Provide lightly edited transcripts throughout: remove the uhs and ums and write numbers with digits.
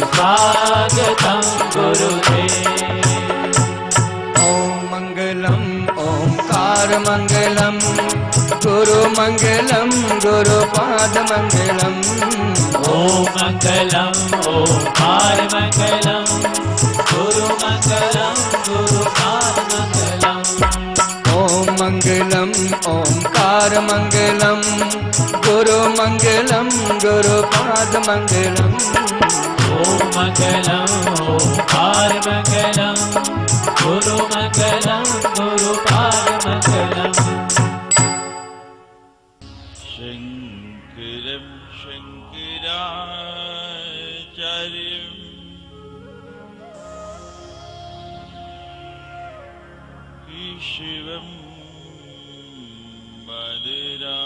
सुस्वागतं गुरुदेव। ओम मंगलम ओंकार मंगलम गुरु मंगलम गुरुपाद मंगलम। ओम मंगलम ओंकार मंगलम गुरु मंगलम गुरुपाद मंगलम। ओम मंगलम ओंकार मंगलम गुरु मंगलम गुरुपाद मंगलम। ओम मंगलम ओंकार मंगलम गुरु मंगलम गुरुपाद मंगलम। शंकरं शंकराचार्यं केशवं बादरायणं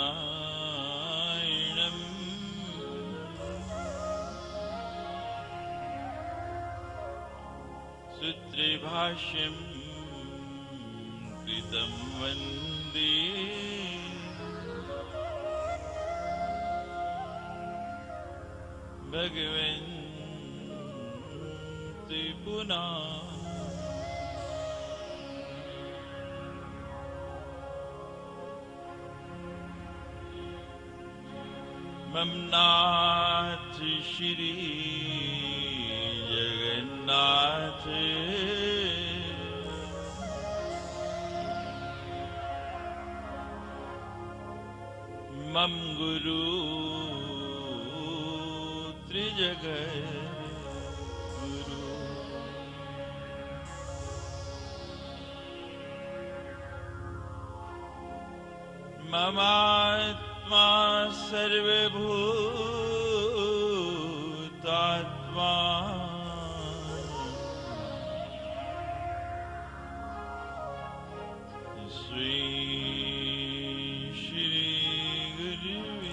सूत्रभाष्यं कृतं वन्दे भगवन्ति पुनः। मम नाथ श्री जगन्नाथ मम गुरु त्रिजगद्गुरु। ममात्मा सर्वभूतात्मा श्री श्री गुरुवे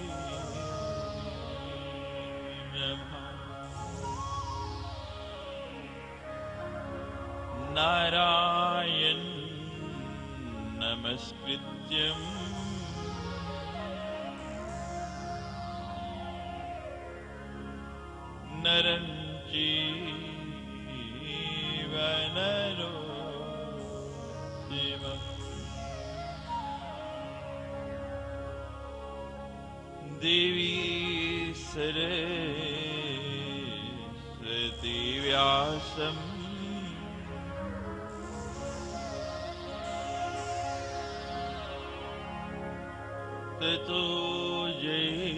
नारायण नमस्कृत्यं नरं चैव नरोत्तमम्। देवी सरस्वती व्यासं ततो जयमुदीरये।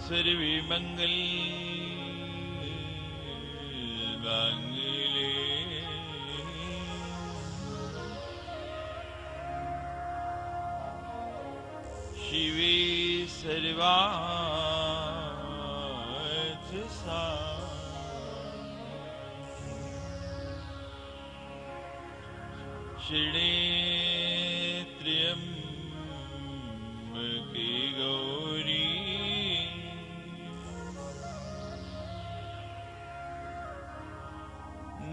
सर्वे मंगल मांगल्ये शिवे सर्वार्थ साधिके शरणे त्र्यंबके गौरी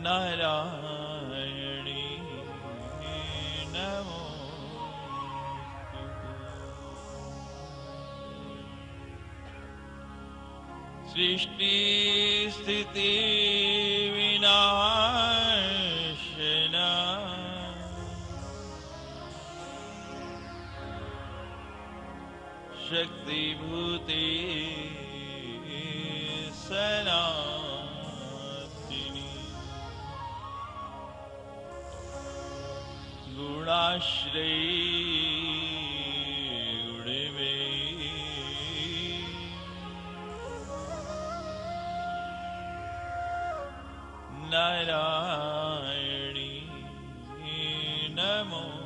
नारायणी नमोस्तुते। सृष्टि स्थिति विनाशना शक्तिभूते सनातनी गुणाश्रयी गुणमयी नारायणी नमोस्तुते।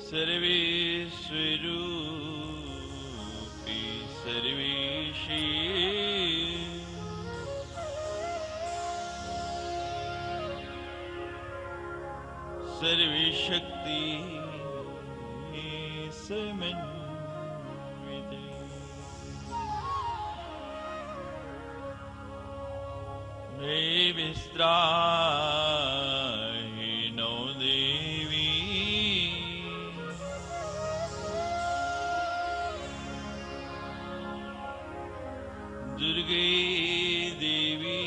सर्वेश्वरूपी सर्वेशी सर्वशक्ति समन्विते विस्त्राहिनो देवी दुर्गे देवी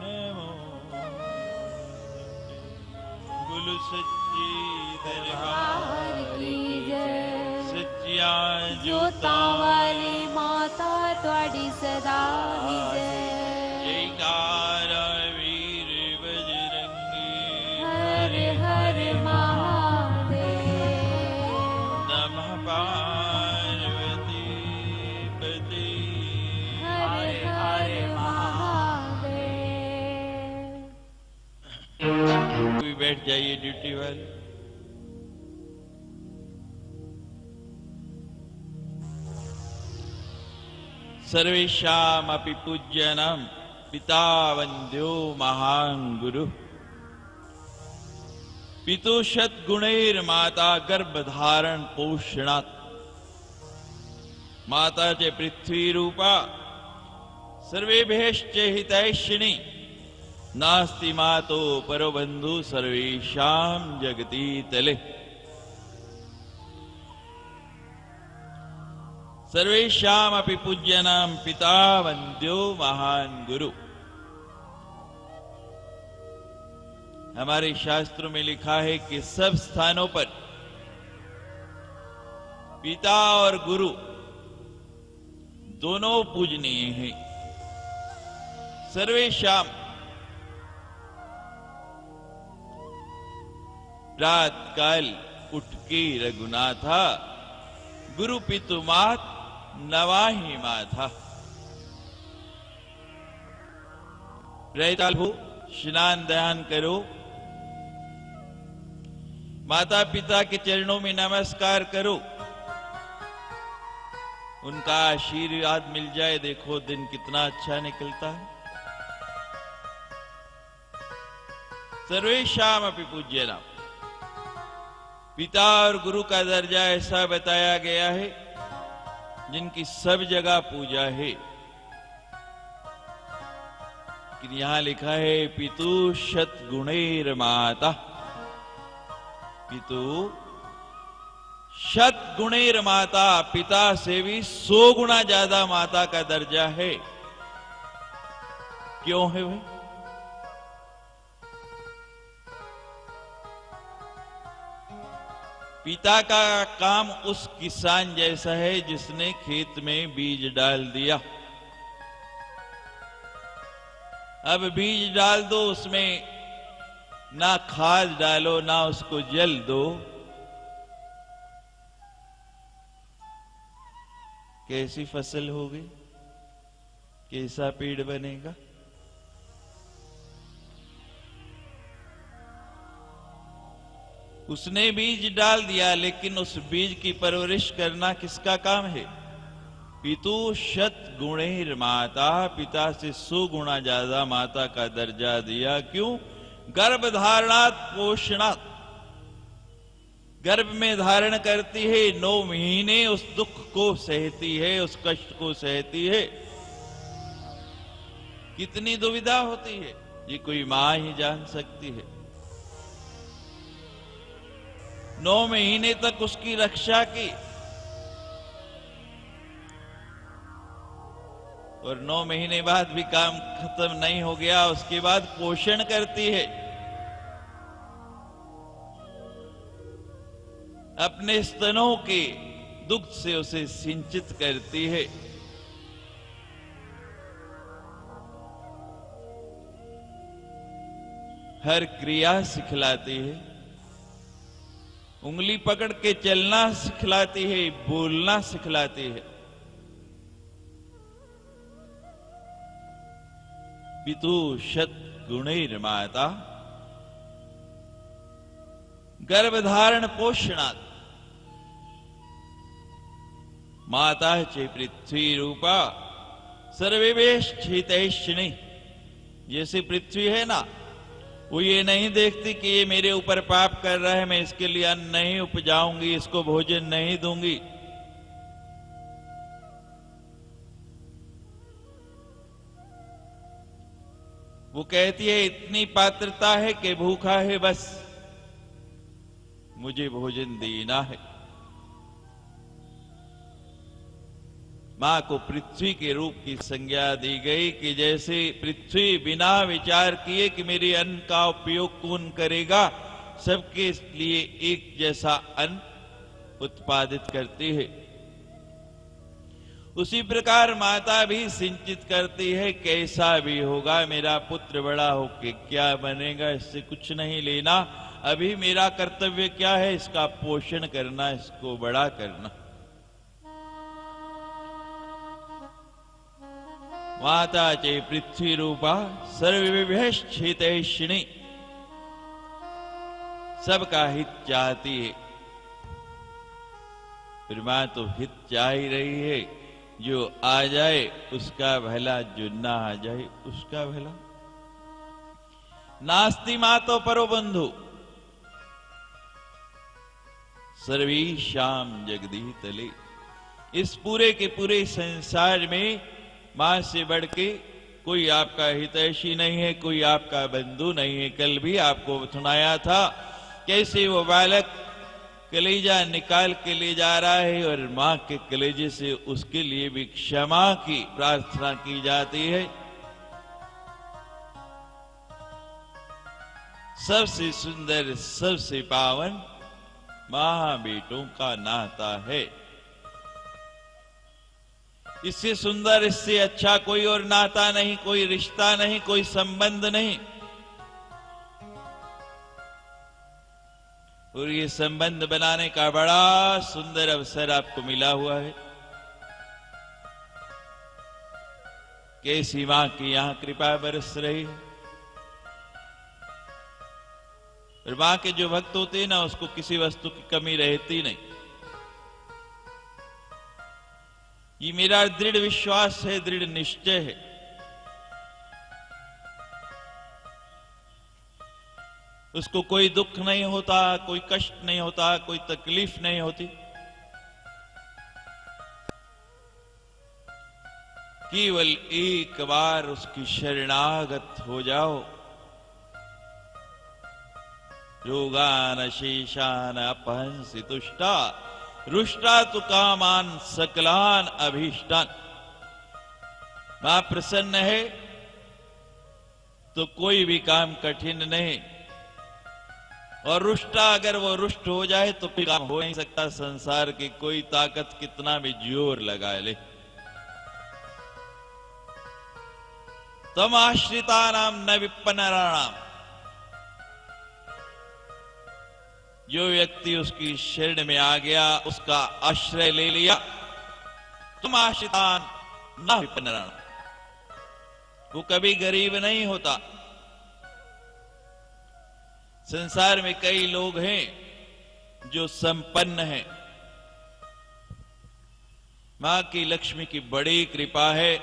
नमो बोलो सच्ची दरबार की जय। सच्चिया जोतां वाली माता त्वाड़ी सदा विजय। जयकारा वीर बजरंगी हर हर महादेव। नमः पार्वती पते हर हर महादेव। कोई बैठ जाइए ड्यूटी वाले। सर्वेषामपि पूज्यनां पिता वन्द्यो महान् गुरु पितुषत् गुणैर्माता गर्भधारण पोषणात् माता च पृथ्वी रूपा सर्वेभ्यश्च हितैषिणी नास्ति मातो परो बन्धु सर्वेषां जगति तले। सर्वेषामपि पूज्यनां पिता वन्द्यो महान् गुरु। हमारे शास्त्रों में लिखा है कि सब स्थानों पर पिता और गुरु दोनों पूजनीय हैं। सर्वेषाम रात काल उठ के रघुनाथा गुरु पितु मात नवाही माथा। रहताल हो स्नान ध्यान करो, माता पिता के चरणों में नमस्कार करो, उनका आशीर्वाद मिल जाए। देखो दिन कितना अच्छा निकलता है। सर्वेषाम अपि पूज्यनाम, पिता और गुरु का दर्जा ऐसा बताया गया है जिनकी सब जगह पूजा है। कि यहां लिखा है पितु शत गुणैर माता, पितु शत गुणैर माता, पिता से भी 100 गुना ज्यादा माता का दर्जा है। क्यों है भाई? पिता का काम उस किसान जैसा है जिसने खेत में बीज डाल दिया। अब बीज डाल दो, उसमें ना खाद डालो ना उसको जल दो, कैसी फसल होगी, कैसा पेड़ बनेगा? उसने बीज डाल दिया, लेकिन उस बीज की परवरिश करना किसका काम है? पितु शत गुणैर माता, पिता से 100 गुना ज्यादा माता का दर्जा दिया। क्यों? गर्भ धारणात् पोषणात्, गर्भ में धारण करती है, 9 महीने उस दुख को सहती है, उस कष्ट को सहती है। कितनी दुविधा होती है ये कोई मां ही जान सकती है। 9 महीने तक उसकी रक्षा की और 9 महीने बाद भी काम खत्म नहीं हो गया, उसके बाद पोषण करती है, अपने स्तनों के दुग्ध से उसे सिंचित करती है। हर क्रिया सिखलाती है, उंगली पकड़ के चलना सिखलाती है, बोलना सिखलाती है। पितु शत गुणैर माता गर्भधारण पोषणात्, माता च पृथ्वी रूपा सर्वेभ्यश्चितैषिणी। जैसे पृथ्वी है ना, वो ये नहीं देखती कि ये मेरे ऊपर पाप कर रहा है, मैं इसके लिए अन्न नहीं उपजाऊंगी, इसको भोजन नहीं दूंगी। वो कहती है इतनी पात्रता है कि भूखा है बस, मुझे भोजन देना है। मां को पृथ्वी के रूप की संज्ञा दी गई कि जैसे पृथ्वी बिना विचार किए कि मेरे अन्न का उपयोग कौन करेगा, सबके लिए एक जैसा अन्न उत्पादित करती है, उसी प्रकार माता भी सिंचित करती है। कैसा भी होगा, मेरा पुत्र बड़ा होके क्या बनेगा, इससे कुछ नहीं लेना। अभी मेरा कर्तव्य क्या है, इसका पोषण करना, इसको बड़ा करना। माता चे पृथ्वी रूपा सर्वविभ्यश्चितैषिणी, सबका हित चाहती है। फिर मां तो हित चाह ही रही है, जो आ जाए उसका भला, जो ना आ जाए उसका भला। नास्ति मातो परो बंधु सर्वेशाम जगदी तले। इस पूरे के पूरे संसार में मां से बढ़ के कोई आपका हितैषी नहीं है, कोई आपका बंधु नहीं है। कल भी आपको सुनाया था कैसे वो बालक कलेजा निकाल के ले जा रहा है और मां के कलेजे से उसके लिए भी क्षमा की प्रार्थना की जाती है। सबसे सुंदर, सबसे पावन मां बेटों का नाता है। इससे सुंदर, इससे अच्छा कोई और नाता नहीं, कोई रिश्ता नहीं, कोई संबंध नहीं। और ये संबंध बनाने का बड़ा सुंदर अवसर आपको मिला हुआ है। कैसी मां की यहां कृपा बरस रही है। और मां के जो भक्त होते हैं ना, उसको किसी वस्तु की कमी रहती नहीं। ये मेरा दृढ़ विश्वास है, दृढ़ निश्चय है। उसको कोई दुख नहीं होता, कोई कष्ट नहीं होता, कोई तकलीफ नहीं होती। केवल एक बार उसकी शरणागत हो जाओ। रोगान शेषान अपहंसि तुष्टा, रुष्टा तु कामान सकलान अभीष्टान। मां प्रसन्न है तो कोई भी काम कठिन नहीं, और रुष्टा अगर वो रुष्ट हो जाए तो कोई काम हो नहीं सकता। संसार की कोई ताकत कितना भी जोर लगा ले। तम आश्रिता नाम न विपन्नराणाम। जो व्यक्ति उसकी शरण में आ गया, उसका आश्रय ले लिया, तुम आश्रितान न विपन्नराणाम, वो कभी गरीब नहीं होता। संसार में कई लोग हैं जो संपन्न हैं। मां की लक्ष्मी की बड़ी कृपा है,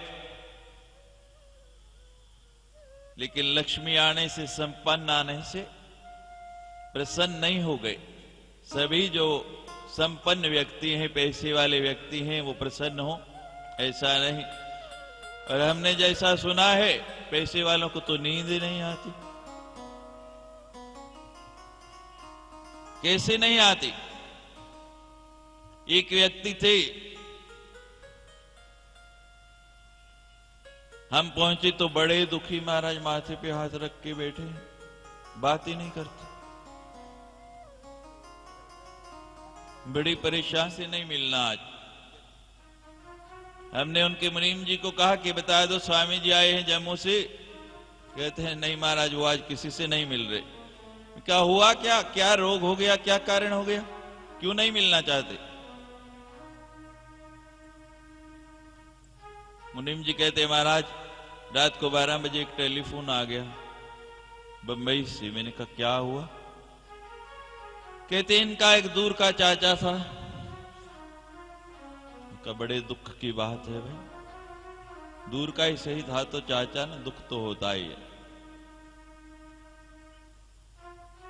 लेकिन लक्ष्मी आने से, संपन्न आने से प्रसन्न नहीं हो गए। सभी जो संपन्न व्यक्ति हैं, पैसे वाले व्यक्ति हैं, वो प्रसन्न हो, ऐसा नहीं। और हमने जैसा सुना है, पैसे वालों को तो नींद ही नहीं आती। कैसे नहीं आती? एक व्यक्ति थे, हम पहुंचे तो बड़े दुखी, महाराज माथे पे हाथ रख के बैठे, बात ही नहीं करते। बड़ी परेशान से नहीं मिलना आज। हमने उनके मुनीम जी को कहा कि बता दो, स्वामी जी आए हैं जम्मू से। कहते हैं नहीं महाराज, वो आज किसी से नहीं मिल रहे। क्या हुआ, क्या क्या रोग हो गया, क्या कारण हो गया, क्यों नहीं मिलना चाहते? मुनीम जी कहते महाराज, रात को 12 बजे एक टेलीफोन आ गया बंबई से। मैंने कहा क्या हुआ? कहते इनका एक दूर का चाचा था। उनका बड़े दुख की बात है भाई, दूर का ही सही था तो चाचा ना, दुख तो होता ही है।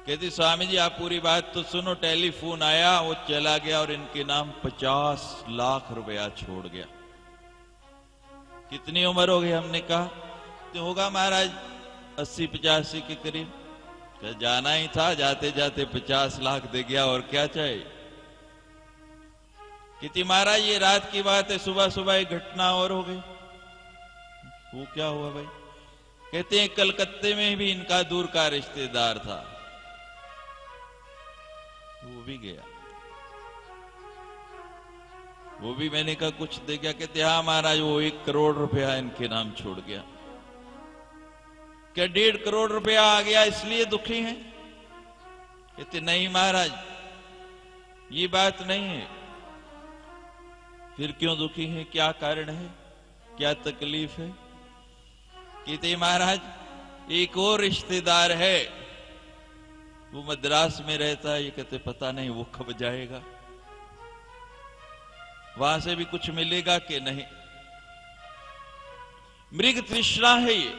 कहती स्वामी जी आप पूरी बात तो सुनो। टेलीफोन आया, वो चला गया और इनके नाम 50 लाख रुपया छोड़ गया। कितनी उम्र हो गई? हमने कहा तो होगा महाराज 80-85 के करीब। क्या जाना ही था, जाते जाते 50 लाख दे गया, और क्या चाहिए। कहती महाराज ये रात की बात है, सुबह सुबह एक घटना और हो गई। वो क्या हुआ भाई। कहते हैं कलकत्ते में भी इनका दूर का रिश्तेदार था, वो भी गया। वो भी मैंने कहा कुछ दे गया। कहते हाँ महाराज वो 1 करोड़ रुपया इनके नाम छोड़ गया। क्या 1.5 करोड़ रुपया आ गया इसलिए दुखी हैं। कहते नहीं महाराज ये बात नहीं है। फिर क्यों दुखी हैं, क्या कारण है, क्या तकलीफ है। कहते महाराज एक और रिश्तेदार है, वो मद्रास में रहता है। ये कहते पता नहीं वो कब जाएगा, वहां से भी कुछ मिलेगा कि नहीं। मृग तृष्णा है ये।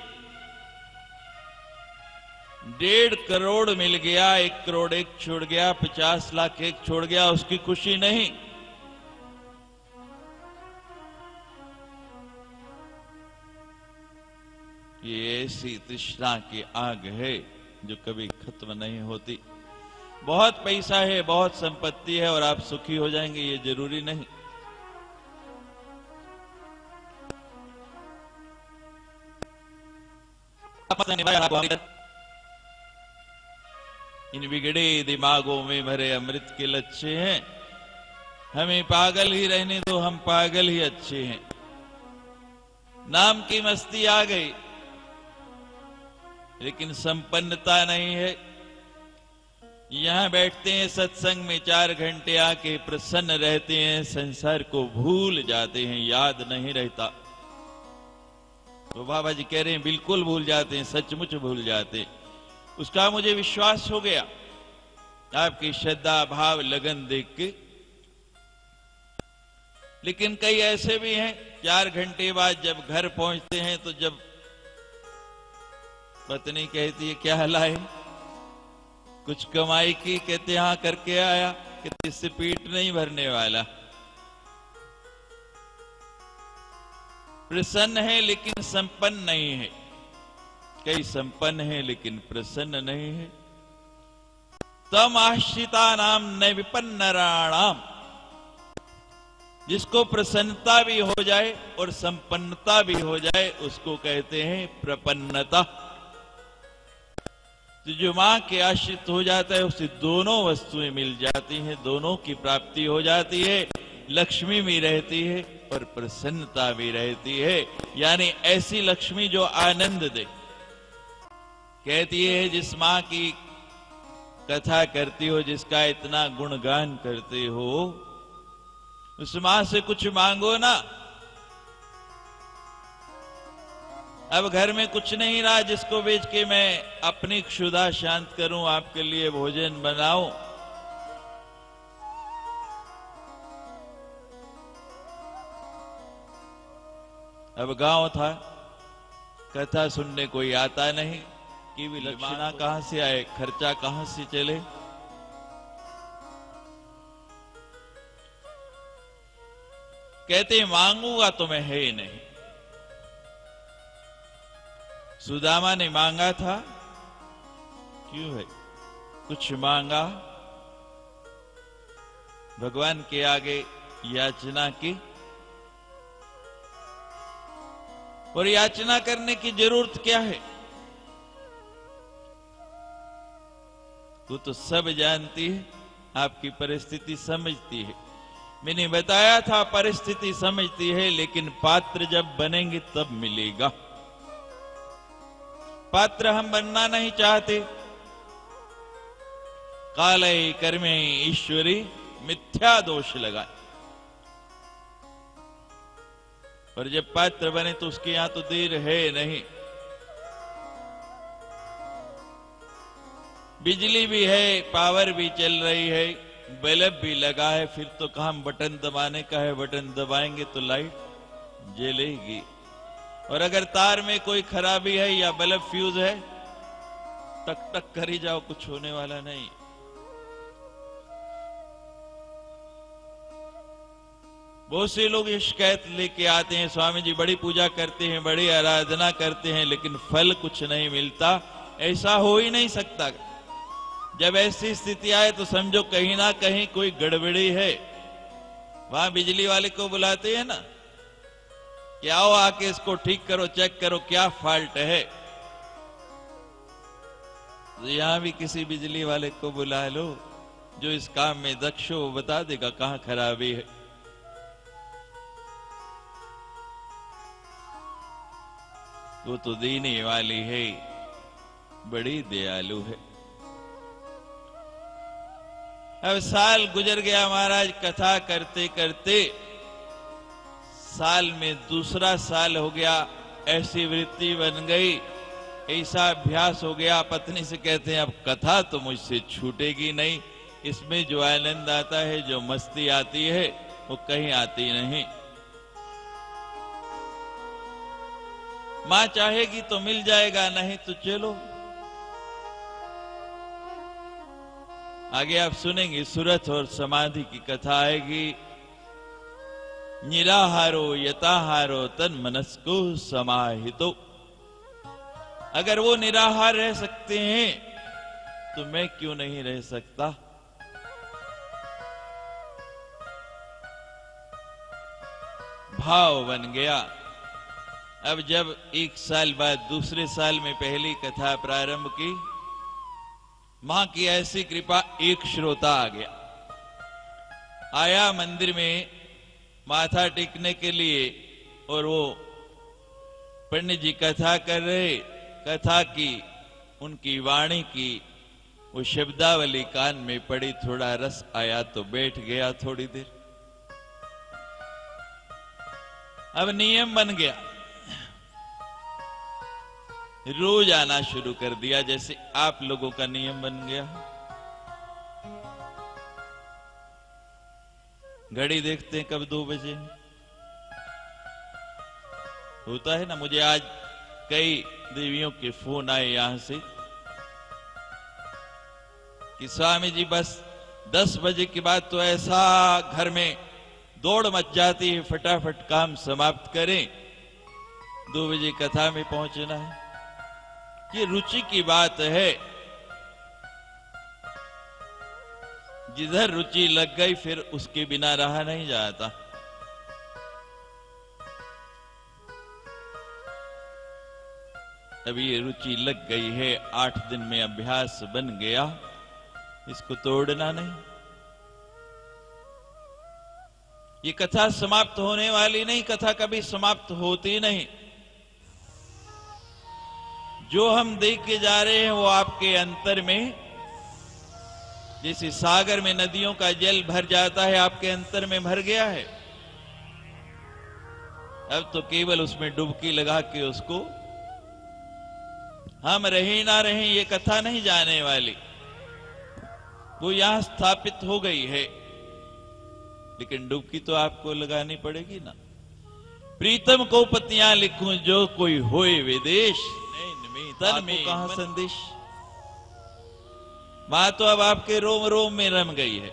1.5 करोड़ मिल गया, 1 करोड़ एक छोड़ गया, 50 लाख एक छोड़ गया, उसकी खुशी नहीं। ये ऐसी तृष्णा की आग है जो कभी खत्म नहीं होती। बहुत पैसा है, बहुत संपत्ति है और आप सुखी हो जाएंगे ये जरूरी नहीं। इन बिगड़े दिमागों में भरे अमृत के लच्छे हैं। हमें पागल ही रहने दो, हम पागल ही अच्छे हैं। नाम की मस्ती आ गई लेकिन संपन्नता नहीं है। यहां बैठते हैं सत्संग में 4 घंटे, आके प्रसन्न रहते हैं, संसार को भूल जाते हैं, याद नहीं रहता। तो बाबा जी कह रहे हैं बिल्कुल भूल जाते हैं, सचमुच भूल जाते हैं। उसका मुझे विश्वास हो गया आपकी श्रद्धा भाव लगन देख के। लेकिन कई ऐसे भी हैं 4 घंटे बाद जब घर पहुंचते हैं तो जब पत्नी कहती है क्या लाए, कुछ कमाई की, कहते हाँ करके आया, कहते इससे पेट नहीं भरने वाला। प्रसन्न है लेकिन संपन्न नहीं है। कई संपन्न है लेकिन प्रसन्न नहीं है। तम आश्रिता नाम न विपन्नराणाम। जिसको प्रसन्नता भी हो जाए और संपन्नता भी हो जाए उसको कहते हैं प्रपन्नता। तो जो मां के आश्रित हो जाता है उसे दोनों वस्तुएं मिल जाती हैं, दोनों की प्राप्ति हो जाती है। लक्ष्मी भी रहती है और प्रसन्नता भी रहती है। यानी ऐसी लक्ष्मी जो आनंद दे। कहती है जिस मां की कथा करती हो, जिसका इतना गुणगान करते हो, उस मां से कुछ मांगो ना। अब घर में कुछ नहीं रहा जिसको बेच के मैं अपनी क्षुधा शांत करूं, आपके लिए भोजन बनाऊं। अब गांव था, कथा सुनने कोई आता नहीं कि विलक्षणा कहां से आए, खर्चा कहां से चले। कहते मांगूंगा तो मैं है ही नहीं। सुदामा ने मांगा था, क्यों है, कुछ मांगा, भगवान के आगे याचना की। और याचना करने की जरूरत क्या है, वो तो सब जानती है, आपकी परिस्थिति समझती है। मैंने बताया था परिस्थिति समझती है, लेकिन पात्र जब बनेंगे तब मिलेगा। पात्र हम बनना नहीं चाहते। काले कर्मे ईश्वरी मिथ्या दोष लगाए। और जब पात्र बने तो उसके यहां तो देर है नहीं। बिजली भी है, पावर भी चल रही है, बल्ब भी लगा है, फिर तो काम बटन दबाने का है। बटन दबाएंगे तो लाइट जलेगी। और अगर तार में कोई खराबी है या बल्ब फ्यूज है, टक टक कर ही जाओ, कुछ होने वाला नहीं। बहुत से लोग ये शिकायत लेके आते हैं, स्वामी जी बड़ी पूजा करते हैं, बड़ी आराधना करते हैं, लेकिन फल कुछ नहीं मिलता। ऐसा हो ही नहीं सकता। जब ऐसी स्थिति आए तो समझो कहीं ना कहीं कोई गड़बड़ी है। वहां बिजली वाले को बुलाते हैं ना कि आओ आके इसको ठीक करो, चेक करो क्या फॉल्ट है। तो यहां भी किसी बिजली वाले को बुला लो जो इस काम में दक्ष हो, वो बता देगा कहां खराबी है। वो तो देने वाली है, बड़ी दयालु है। अब साल गुजर गया महाराज, कथा करते करते साल में दूसरा साल हो गया। ऐसी वृत्ति बन गई, ऐसा अभ्यास हो गया। पत्नी से कहते हैं अब कथा तो मुझसे छूटेगी नहीं। इसमें जो आनंद आता है, जो मस्ती आती है, वो कहीं आती नहीं। मां चाहेगी तो मिल जाएगा, नहीं तो चलो। आगे आप सुनेंगे सुरथ और समाधि की कथा आएगी। निराहारो यताहारो तन मनस्को समाहितो। अगर वो निराहार रह सकते हैं तो मैं क्यों नहीं रह सकता। भाव बन गया। अब जब एक साल बाद दूसरे साल में पहली कथा प्रारंभ की, मां की ऐसी कृपा, एक श्रोता आ गया। आया मंदिर में माथा टेकने के लिए, और वो पंडित जी कथा कर रहे। कथा की, उनकी वाणी की वो शब्दावली कान में पड़ी, थोड़ा रस आया तो बैठ गया थोड़ी देर। अब नियम बन गया, रोज आना शुरू कर दिया, जैसे आप लोगों का नियम बन गया। घड़ी देखते हैं कब 2 बजे होता है ना। मुझे आज कई देवियों के फोन आए यहां से कि स्वामी जी बस 10 बजे के बाद तो ऐसा घर में दौड़ मच जाती है, फटाफट काम समाप्त करें, 2 बजे कथा में पहुंचना है। ये रुचि की बात है। जिधर रुचि लग गई फिर उसके बिना रहा नहीं जाता। अब ये रुचि लग गई है, 8 दिन में अभ्यास बन गया, इसको तोड़ना नहीं। ये कथा समाप्त होने वाली नहीं, कथा कभी समाप्त होती नहीं। जो हम देख के जा रहे हैं वो आपके अंतर में, जैसे सागर में नदियों का जल भर जाता है, आपके अंतर में भर गया है। अब तो केवल उसमें डुबकी लगा के उसको, हम रहे ना रहे ये कथा नहीं जाने वाली, वो यहां स्थापित हो गई है। लेकिन डुबकी तो आपको लगानी पड़ेगी ना। प्रीतम को पतियां लिखूं जो कोई होए विदेश, तन में कहां संदेश। मां तो अब आपके रोम रोम में रम गई है।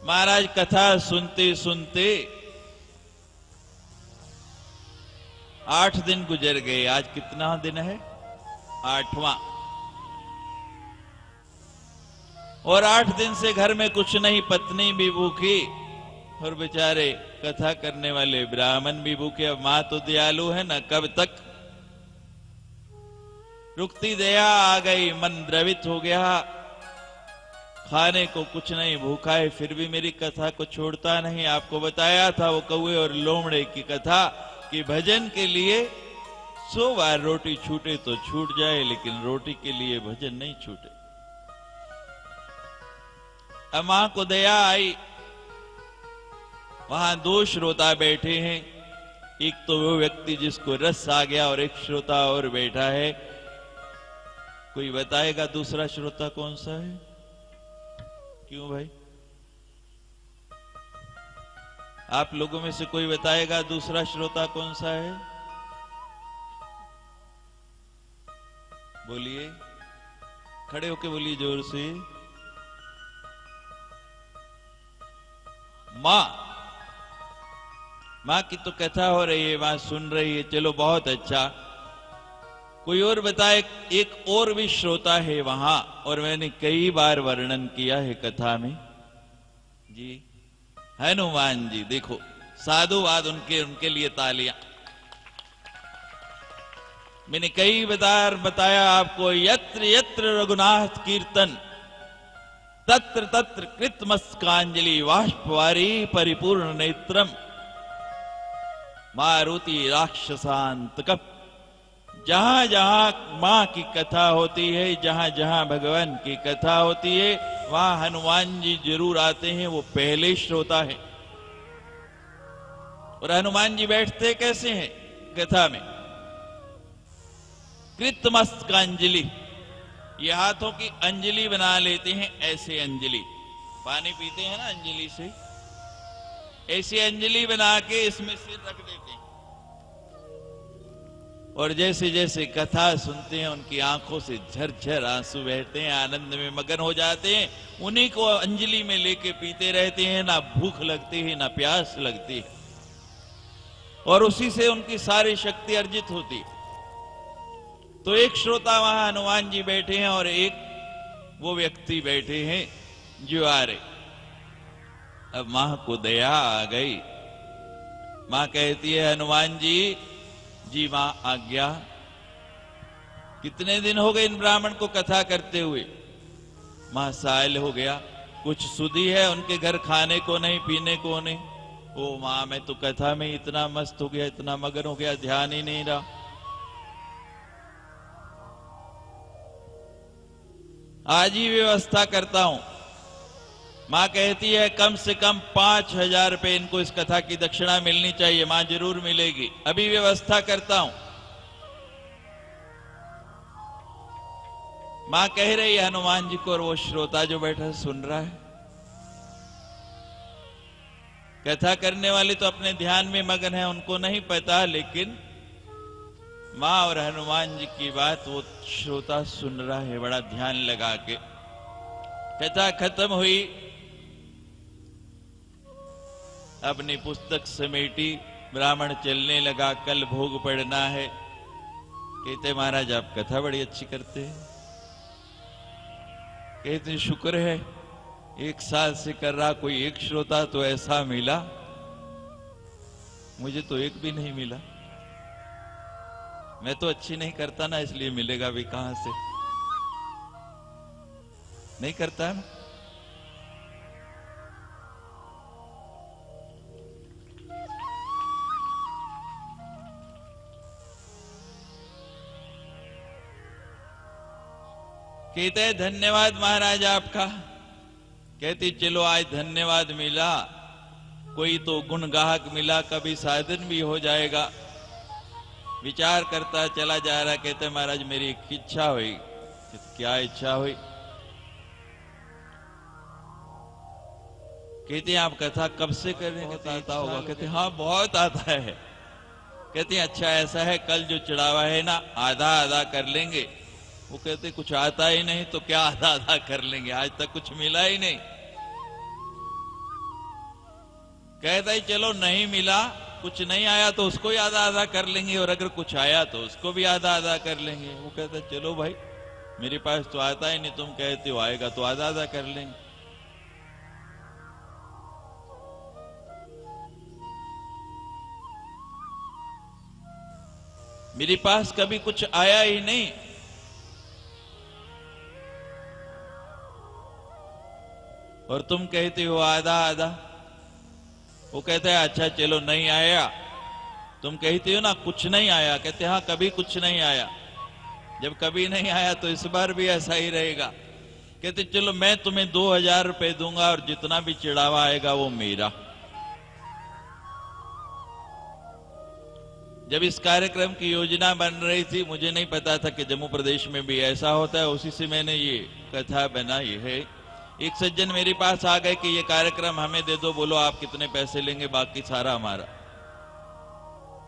महाराज कथा सुनते सुनते 8 दिन गुजर गए। आज कितना दिन है? 8वां। और 8 दिन से घर में कुछ नहीं, पत्नी भी भूखी और बेचारे कथा करने वाले ब्राह्मण भी भूखे। अब मां तो दयालु है ना, कब तक रुकती। दया आ गई, मन द्रवित हो गया, खाने को कुछ नहीं, भूखा है, फिर भी मेरी कथा को छोड़ता नहीं। आपको बताया था वो कौवे और लोमड़े की कथा कि भजन के लिए 100 बार रोटी छूटे तो छूट जाए, लेकिन रोटी के लिए भजन नहीं छूटे। अब मां को दया आई। वहां 2 श्रोता बैठे हैं, एक तो वो व्यक्ति जिसको रस आ गया और एक श्रोता और बैठा है। कोई बताएगा दूसरा श्रोता कौन सा है? क्यों भाई? आप लोगों में से कोई बताएगा दूसरा श्रोता कौन सा है? बोलिए। खड़े होके बोलिए जोर से। माँ, माँ की तो कथा हो रही है, माँ सुन रही है, चलो बहुत अच्छा। कोई और बताए। एक और भी श्रोता है वहां, और मैंने कई बार वर्णन किया है कथा में जी, हनुमान जी। देखो साधुवाद उनके लिए तालियां। मैंने कई बार बताया आपको, यत्र यत्र रघुनाथ कीर्तन तत्र तत्र कृतमस्कांजलि बाष्पवारी परिपूर्ण नेत्रम मारुति राक्षसांत कप। जहां जहां मां की कथा होती है, जहां जहां भगवान की कथा होती है, वहां हनुमान जी जरूर आते हैं। वो पहले श्रोता है। और हनुमान जी बैठते कैसे हैं कथा में? कृतमस्तकांजलि, ये हाथों की अंजलि बना लेते हैं। ऐसे अंजलि, पानी पीते हैं ना अंजलि से, ऐसी अंजलि बना के इसमें सिर रख देते हैं। और जैसे जैसे कथा सुनते हैं, उनकी आंखों से झरझर आंसू बहते हैं, आनंद में मगन हो जाते हैं। उन्हीं को अंजलि में लेके पीते रहते हैं। ना भूख लगती है, ना प्यास लगती है, और उसी से उनकी सारी शक्ति अर्जित होती है। तो एक श्रोता वहां हनुमान जी बैठे हैं, और एक वो व्यक्ति बैठे हैं जो आ रहे। अब मां को दया आ गई। मां कहती है, हनुमान जी, जी मां आज्ञा। कितने दिन हो गए इन ब्राह्मण को कथा करते हुए? मां साल हो गया। कुछ सुधी है उनके घर, खाने को नहीं, पीने को नहीं। ओ मां, मैं तो कथा में इतना मस्त हो गया, इतना मगन हो गया, ध्यान ही नहीं रहा। आज ही व्यवस्था करता हूं। मां कहती है, कम से कम 5,000 रुपए इनको इस कथा की दक्षिणा मिलनी चाहिए। मां, जरूर मिलेगी, अभी व्यवस्था करता हूं। मां कह रही है हनुमान जी को, और वो श्रोता जो बैठा सुन रहा है। कथा करने वाले तो अपने ध्यान में मगन है, उनको नहीं पता, लेकिन मां और हनुमान जी की बात वो श्रोता सुन रहा है बड़ा ध्यान लगा के। कथा खत्म हुई, अपनी पुस्तक समेटी, ब्राह्मण चलने लगा। कल भोग पड़ना है। कहते, महाराज आप कथा बड़ी अच्छी करते हैं। कहते, शुक्र है, 1 साल से कर रहा, कोई एक श्रोता तो ऐसा मिला। मुझे तो एक भी नहीं मिला। मैं तो अच्छी नहीं करता ना, इसलिए मिलेगा भी कहां से? नहीं करता है ना। कहते हैं, धन्यवाद महाराज आपका। कहती, चलो आज धन्यवाद मिला, कोई तो गुण गाहक मिला, कभी साधन भी हो जाएगा। विचार करता चला जा रहा। कहते, महाराज मेरी एक इच्छा हुई। क्या इच्छा हुई? कहते, आप कथा कब से कर रहे हैं? आता होगा। कहते, हाँ बहुत आता है। कहते, अच्छा ऐसा है, कल जो चढ़ावा है ना, आधा आधा कर लेंगे। वो कहते, कुछ आता ही नहीं तो क्या आधा आधा कर लेंगे, आज तक कुछ मिला ही नहीं। कहता ही, चलो नहीं मिला, कुछ नहीं आया तो उसको ही आधा आधा कर लेंगे, और अगर कुछ आया तो उसको भी आधा आधा कर लेंगे। वो कहता, चलो भाई, मेरे पास तो आता ही नहीं, तुम कहते हो आएगा तो आधा आधा कर लेंगे। मेरे पास कभी कुछ आया ही नहीं। और तुम कहते हो आधा आधा। वो कहते हैं, अच्छा चलो नहीं आया। तुम कहते हो ना कुछ नहीं आया। कहते, हाँ कभी कुछ नहीं आया। जब कभी नहीं आया तो इस बार भी ऐसा ही रहेगा। कहते, चलो मैं तुम्हें 2,000 रुपए दूंगा, और जितना भी चढ़ावा आएगा वो मेरा। जब इस कार्यक्रम की योजना बन रही थी, मुझे नहीं पता था कि जम्मू प्रदेश में भी ऐसा होता है। उसी से मैंने ये कथा बनाई है। एक सज्जन मेरे पास आ गए कि ये कार्यक्रम हमें दे दो, बोलो आप कितने पैसे लेंगे, बाकी सारा हमारा।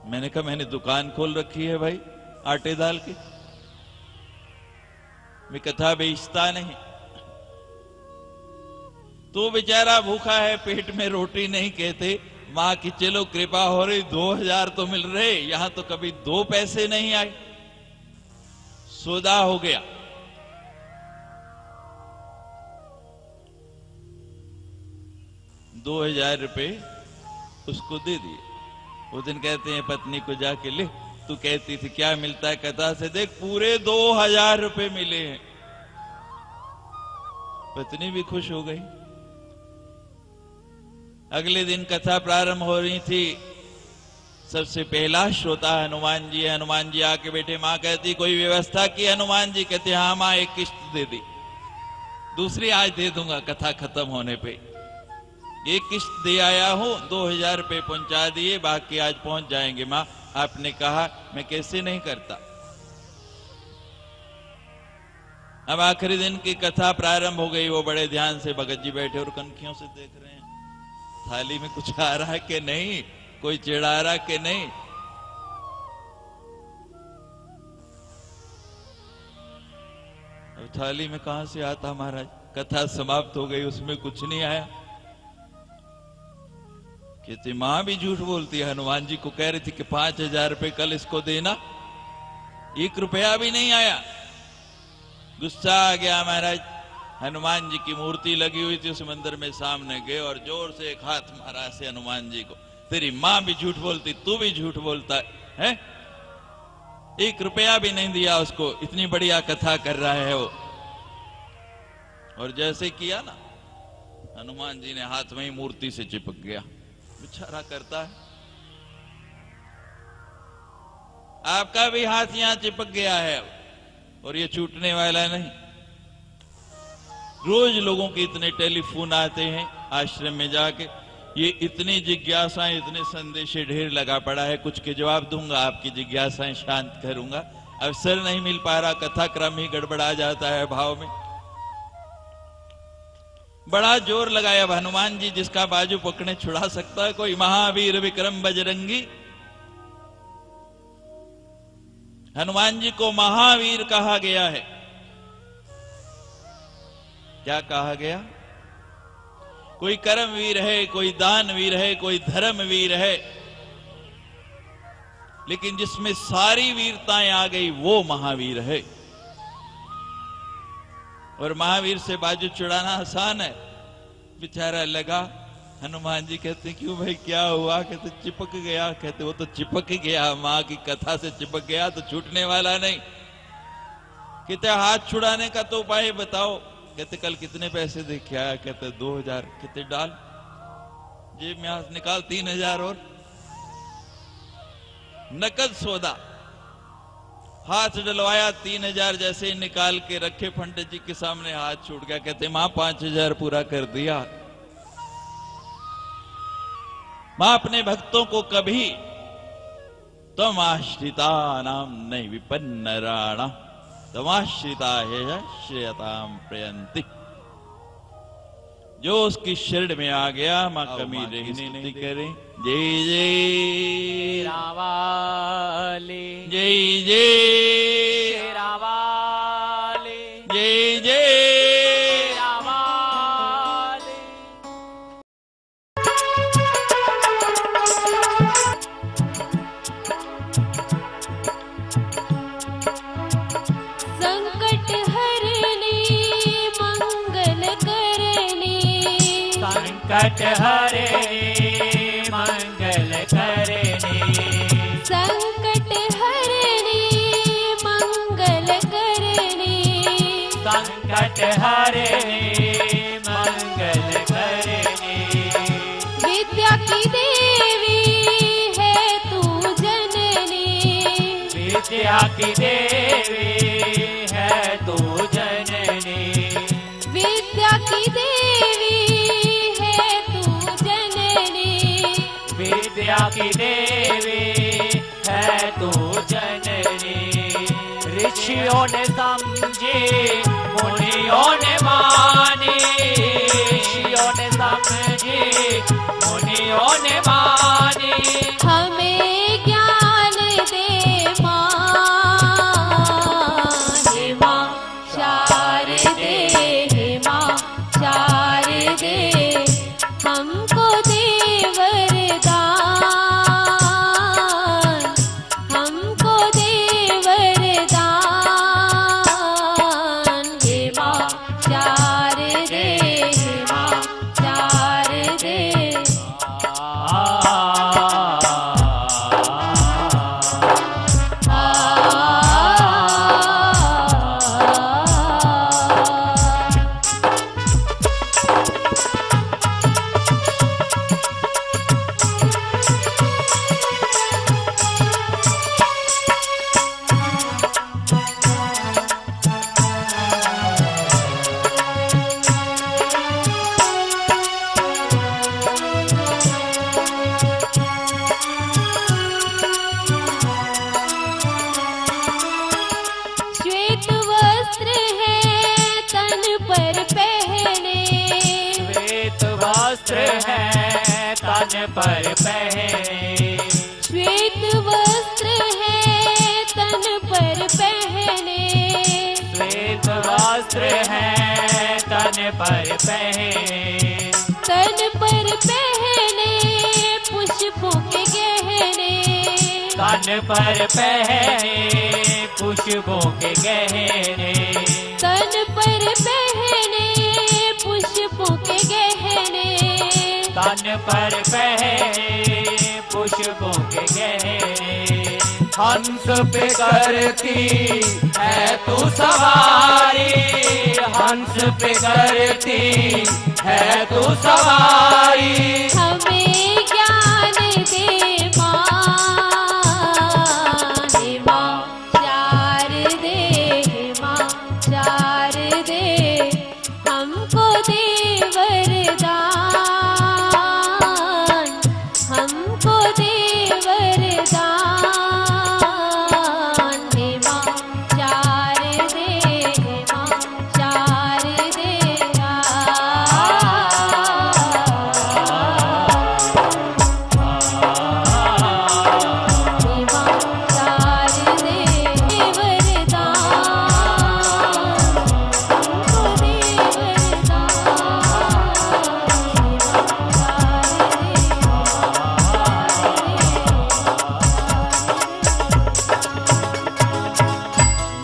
मैंने कहा, मैंने दुकान खोल रखी है भाई आटे दाल की। मैं कथा बेचता नहीं। तो बेचारा भूखा है, पेट में रोटी नहीं, कहते मां की चलो कृपा हो रही, 2000 तो मिल रहे, यहां तो कभी 2 पैसे नहीं आए। सौदा हो गया। ₹2000 उसको दे दिए। वो दिन कहते हैं पत्नी को जाके ले, तू कहती थी क्या मिलता है कथा से, देख पूरे ₹2000 मिले हैं। पत्नी भी खुश हो गई। अगले दिन कथा प्रारंभ हो रही थी। सबसे पहला श्रोता हनुमान जी है। हनुमान जी आके बैठे। मां कहती कोई व्यवस्था की? हनुमान जी कहते हाँ मां, एक किस्त दे दी, दूसरी आज दे दूंगा कथा खत्म होने पे। एक किस्त दे आया हूं, ₹2000 पहुंचा दिए, बाकी आज पहुंच जाएंगे। मां आपने कहा, मैं कैसे नहीं करता। अब आखिरी दिन की कथा प्रारंभ हो गई। वो बड़े ध्यान से भगत जी बैठे और कनखियों से देख रहे हैं थाली में कुछ आ रहा है कि नहीं, कोई चिढ़ा रहा कि नहीं। अब थाली में कहां से आता महाराज, कथा समाप्त हो गई, उसमें कुछ नहीं आया। कहती मां भी झूठ बोलती है। हनुमान जी को कह रही थी कि ₹5000 कल इसको देना, ₹1 भी नहीं आया। गुस्सा आ गया महाराज। हनुमान जी की मूर्ति लगी हुई थी उस मंदिर में, सामने गए और जोर से एक हाथ मारा से हनुमान जी को। तेरी मां भी झूठ बोलती, तू भी झूठ बोलता है। ₹1 भी नहीं दिया उसको, इतनी बढ़िया कथा कर रहा है वो। और जैसे किया ना, हनुमान जी ने हाथ में ही मूर्ति से चिपक गया। बेचारा करता है। आपका भी हाथ यहां चिपक गया है और ये छूटने वाला नहीं। रोज लोगों के इतने टेलीफोन आते हैं आश्रम में जाके, ये इतनी जिज्ञासाएं, इतने संदेशे ढेर लगा पड़ा है। कुछ के जवाब दूंगा, आपकी जिज्ञासाएं शांत करूंगा। अवसर नहीं मिल पा रहा, कथा क्रम ही गड़बड़ा जाता है भाव में। बड़ा जोर लगाया। अब हनुमान जी जिसका बाजू पकड़े छुड़ा सकता है कोई? महावीर विक्रम बजरंगी। हनुमान जी को महावीर कहा गया है। क्या कहा गया? कोई कर्मवीर है, कोई दानवीर है, कोई धर्मवीर है, लेकिन जिसमें सारी वीरताएं आ गई वो महावीर है। और महावीर से बाजू छुड़ाना आसान है। बेचारा लगा। हनुमान जी कहते क्यों भाई क्या हुआ? कहते चिपक गया। कहते वो तो चिपक गया, मां की कथा से चिपक गया तो छूटने वाला नहीं। कहते हाथ छुड़ाने का तो उपाय बताओ। कहते कल कितने पैसे दे के आया? कहते 2000। कहते डाल जेब में, हाथ निकाल 3000 और नकद सौदा। हाथ डलवाया, 3000 जैसे ही निकाल के रखे पंडित जी के सामने, हाथ छूट गया। कहते मां 5000 पूरा कर दिया। मां अपने भक्तों को कभी तमाश्रिता नाम नहीं विपन्न राणा तमाश्रिता है श्रेयताम प्रयंती। जो उसकी शरण में आ गया मां कमी रहने नहीं करें। जय जय रावाले, जय जय रावाले, जय जय रावाले। संकट हरने मंगल करने, संकट हरे मंगल करने, संकट हरने मंगल करने, संकट हरे मंगल करने। विद्या की देवी है तू जननी, विद्या की देवी है तू जननी, विद्या की देवी है तू जननी, विद्या की देवी है तू जननी। ऋषियों ने समझी, मुनियों ने मानी, ऋषियों ने समझी, मुनियों ने मानी। हमें ज्ञान दे मां, हे मां हमको दे वरदान, हमको दे वरदान। हे माँ शारदे, हे माँ शारदे। श्वेत वस्त्र है तन पर पहने, श्वेत वस्त्र है तन पर पहने, श्वेत वस्त्र है तन पर पहने। श्वेत वस्त्र है तन पर पहने, तन पर पहने पुष्पों के गहने, तन पर पहने पुष्पों के गहने, तन पर पहने पुष्पों के गहने। तन पर पहने पुष्पों के गहने। हंस पे करती है तू सवारी, हंस पे करती है तू सवारी। हमें ज्ञान दे माँ, हे माँ शारदे, हे माँ शारदे। हमको दे वरदान, हमको दे वरदान। हे माँ शारदे, हे माँ शारदे। हे माँ शारदे वरदान, हमको दे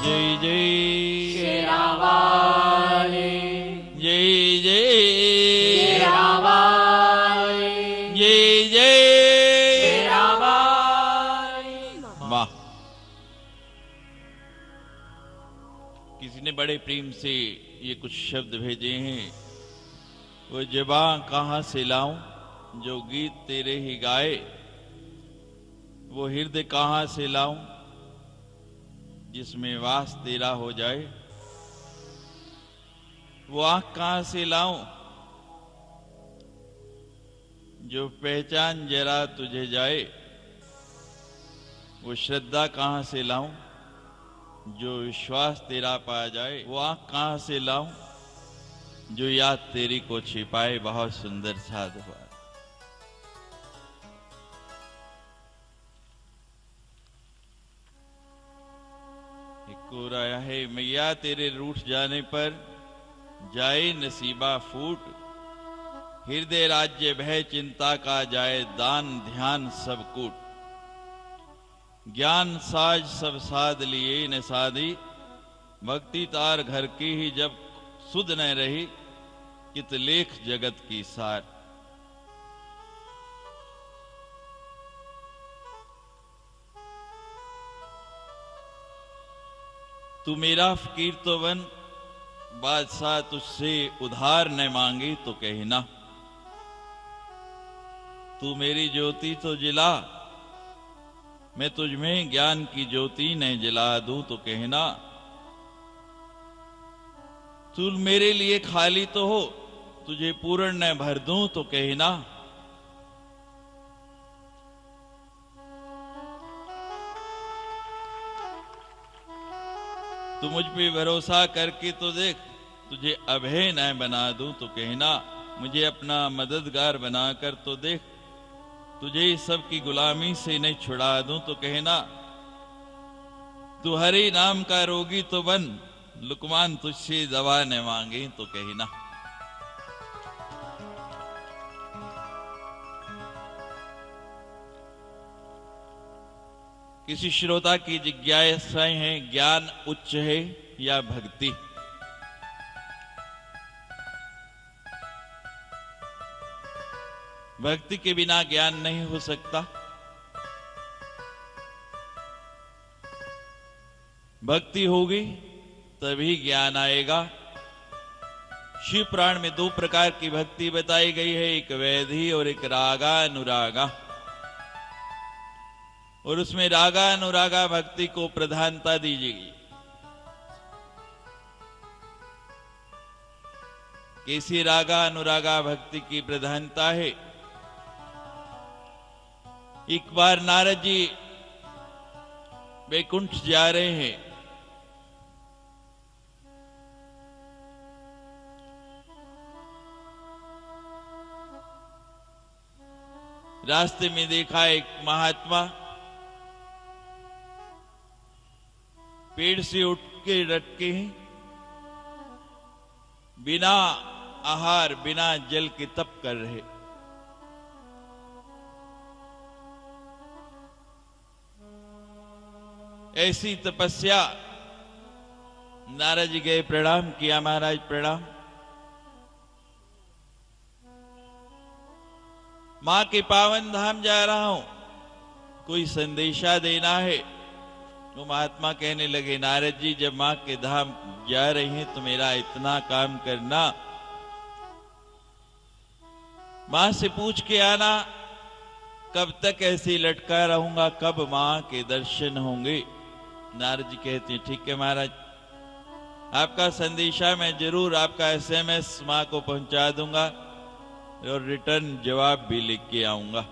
जय जय शेरावाली, जय जय शेरावाली, जय जय। शेरावाली। वाह! किसी ने बड़े प्रेम से ये कुछ शब्द भेजे हैं। वो ज़बां कहाँ से लाऊं जो गीत तेरे ही गाए, वो हृदय कहाँ से लाऊं जिसमें वास तेरा हो जाए, वो आंख कहाँ से लाऊं जो पहचान जरा तुझे जाए, वो श्रद्धा कहाँ से लाऊं जो विश्वास तेरा पा जाए, वो आंख कहाँ से लाऊं जो याद तेरी को छिपाए। बहुत सुंदर साधु हुआ। एक और आया है, मैया तेरे रूठ जाने पर जाए नसीबा फूट, हृदय राज्य भय चिंता का जाए दान ध्यान सब कूट। ज्ञान साज सब साध लिए न साधी, भक्ति तार घर की ही जब सुध न रही, कित लेख जगत की सार। तू मेरा फकीर तो बन, बादशाह तुझसे उधार न मांगी तो कहना। तू मेरी ज्योति तो जिला, मैं तुझमें ज्ञान की ज्योति न जला दूं तो कहना। तू मेरे लिए खाली तो हो, तुझे पूर्ण न भर दूं तो कहना। तू मुझ पे भरोसा करके तो देख, तुझे अभय न बना दूं तो कहना। मुझे अपना मददगार बनाकर तो देख, तुझे सबकी गुलामी से नहीं छुड़ा दूं तो कहना। तू हरि नाम का रोगी तो बन, लुकमान तुझसे दवा न मांगे तो कहना। किसी श्रोता की जिज्ञासाएं हैं, ज्ञान उच्च है या भक्ति? भक्ति के बिना ज्ञान नहीं हो सकता। भक्ति होगी तभी ज्ञान आएगा। शिव पुराण में 2 प्रकार की भक्ति बताई गई है, एक वैधि और एक रागा अनुरागा। और उसमें रागा अनुरागा भक्ति को प्रधानता दीजिएगी। कैसी रागा अनुरागा भक्ति की प्रधानता है? एक बार नारद जी वैकुंठ जा रहे हैं। रास्ते में देखा एक महात्मा पेड़ से उठ के लटके हैं, बिना आहार बिना जल के तप कर रहे। ऐसी तपस्या। नारद जी गए, प्रणाम किया, महाराज प्रणाम। मां के पावन धाम जा रहा हूं, कोई संदेशा देना है। तो महात्मा कहने लगे, नारद जी जब मां के धाम जा रही हैं तो मेरा इतना काम करना, मां से पूछ के आना कब तक ऐसे लटका रहूंगा, कब मां के दर्शन होंगे। नारद जी कहते हैं, ठीक है महाराज, आपका संदेशा मैं जरूर आपका SMS मां को पहुंचा दूंगा और रिटर्न जवाब भी लिख के आऊंगा।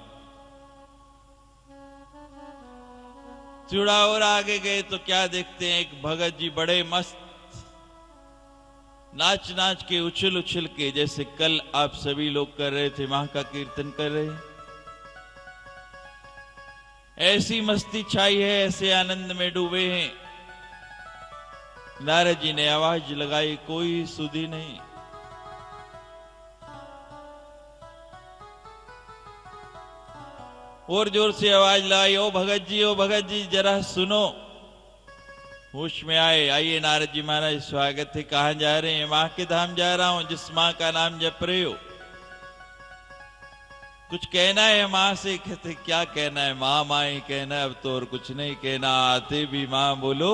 थोड़ा और आगे गए तो क्या देखते हैं, एक भगत जी बड़े मस्त नाच नाच के उछल उछल के, जैसे कल आप सभी लोग कर रहे थे, मां का कीर्तन कर रहे हैं। ऐसी मस्ती छाई है, ऐसे आनंद में डूबे हैं। नारद जी ने आवाज लगाई, कोई सुधी नहीं। और जोर से आवाज लाई, ओ भगत जी जरा सुनो। होश में आए, आइए नारद जी महाराज स्वागत है, कहां जा रहे हैं? मां के धाम जा रहा हूं, जिस मां का नाम जप रहे हो। कुछ कहना है मां से? कहते क्या कहना है, मां मां ही कहना है, अब तो और कुछ नहीं कहना, आते भी मां बोलो।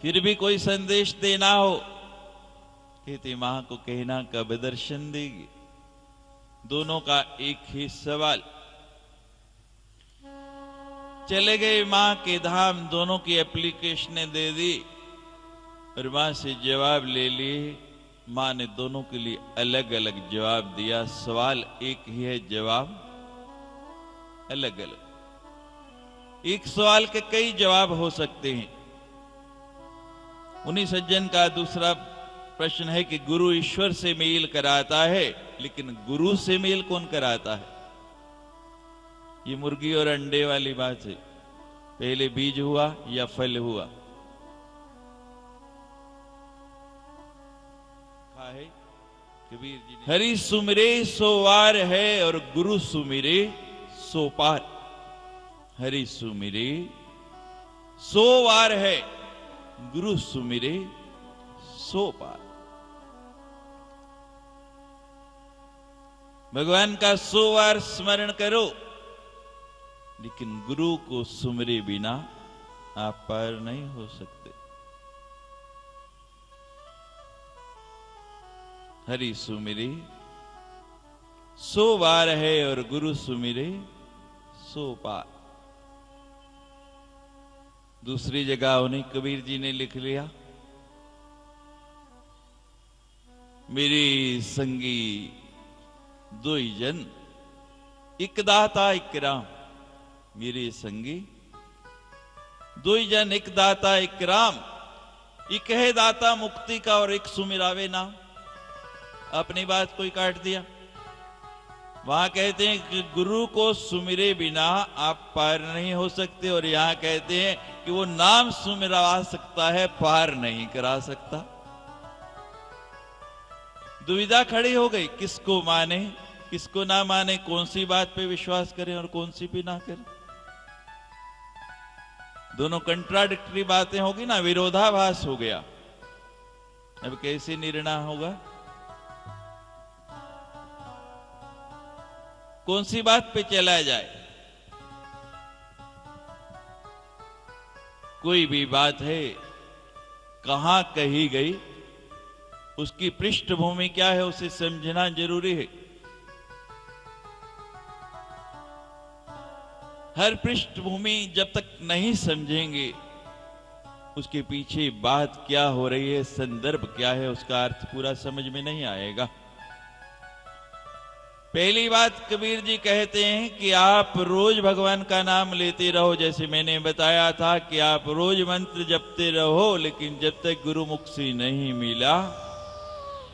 फिर भी कोई संदेश देना हो, कहते मां को कहना कब दर्शन देगी। दोनों का एक ही सवाल। चले गए मां के धाम, दोनों की एप्लीकेशनें दे दी और मां से जवाब ले लिए। मां ने दोनों के लिए अलग अलग जवाब दिया। सवाल एक ही है, जवाब अलग अलग। एक सवाल के कई जवाब हो सकते हैं। उन्हीं सज्जन का दूसरा प्रश्न है कि गुरु ईश्वर से मेल कराता है, लेकिन गुरु से मेल कौन कराता है? ये मुर्गी और अंडे वाली बात है, पहले बीज हुआ या फल हुआ। है कबीर जी ने, हरि सुमिरे सो वार है और गुरु सुमिरे सो पार। हरि सुमिरे सो वार है, गुरु सुमिरे सो पार। भगवान का 100 बार स्मरण करो, लेकिन गुरु को सुमरे बिना आप पार नहीं हो सकते। हरि सुमिरे 100 बार है और गुरु सुमिरे 100 पार। दूसरी जगह उन्हें कबीर जी ने लिख लिया, मेरे संगी दो ही जन, एक दाता एक राम। मेरे संगी दो ही जन, एक दाता एक राम। एक है दाता मुक्ति का और एक सुमिरावे नाम। अपनी बात कोई काट दिया। वहां कहते हैं कि गुरु को सुमिरे बिना आप पार नहीं हो सकते, और यहां कहते हैं कि वो नाम सुमिरा सकता है, पार नहीं करा सकता। दुविधा खड़ी हो गई, किसको माने? किसको ना माने, कौन सी बात पे विश्वास करें और कौन सी पे ना करें। दोनों कंट्राडिक्टरी बातें होगी ना, विरोधाभास हो गया। अब कैसे निर्णय होगा? कौन सी बात पे चला जाए? कोई भी बात है, कहां कही गई, उसकी पृष्ठभूमि क्या है, उसे समझना जरूरी है। हर पृष्ठभूमि जब तक नहीं समझेंगे, उसके पीछे बात क्या हो रही है, संदर्भ क्या है, उसका अर्थ पूरा समझ में नहीं आएगा। पहली बात कबीर जी कहते हैं कि आप रोज भगवान का नाम लेते रहो। जैसे मैंने बताया था कि आप रोज मंत्र जपते रहो, लेकिन जब तक गुरुमुख से नहीं मिला।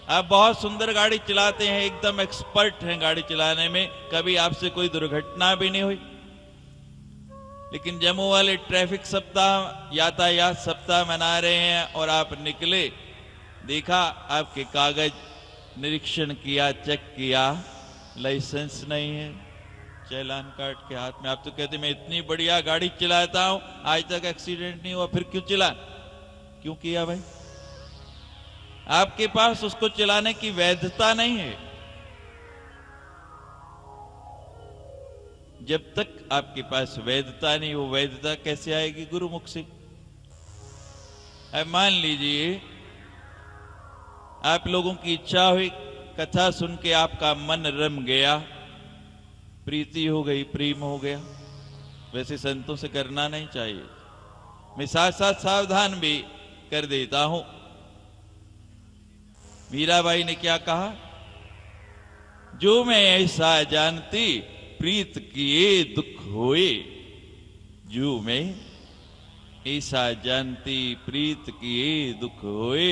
आप बहुत सुंदर गाड़ी चलाते हैं, एकदम एक्सपर्ट हैं गाड़ी चलाने में, कभी आपसे कोई दुर्घटना भी नहीं हुई। लेकिन जम्मू वाले ट्रैफिक सप्ताह, यातायात सप्ताह मना रहे हैं और आप निकले, देखा आपके कागज निरीक्षण किया, चेक किया, लाइसेंस नहीं है, चालान काट के हाथ में। आप तो कहते मैं इतनी बढ़िया गाड़ी चलाता हूं, आज तक एक्सीडेंट नहीं हुआ, फिर क्यों चला? क्यों किया भाई? आपके पास उसको चलाने की वैधता नहीं है। जब तक आपके पास वैधता नहीं, वो वैधता कैसे आएगी? गुरुमुख से। अब मान लीजिए आप लोगों की इच्छा हुई, कथा सुन के आपका मन रम गया, प्रीति हो गई, प्रेम हो गया। वैसे संतों से करना नहीं चाहिए। मैं साथ साथ सावधान भी कर देता हूं। मीराबाई ने क्या कहा? जो मैं ऐसा जानती, प्रीत किए दुख होए। जो मैं ऐसा जानती, प्रीत किए दुख होए।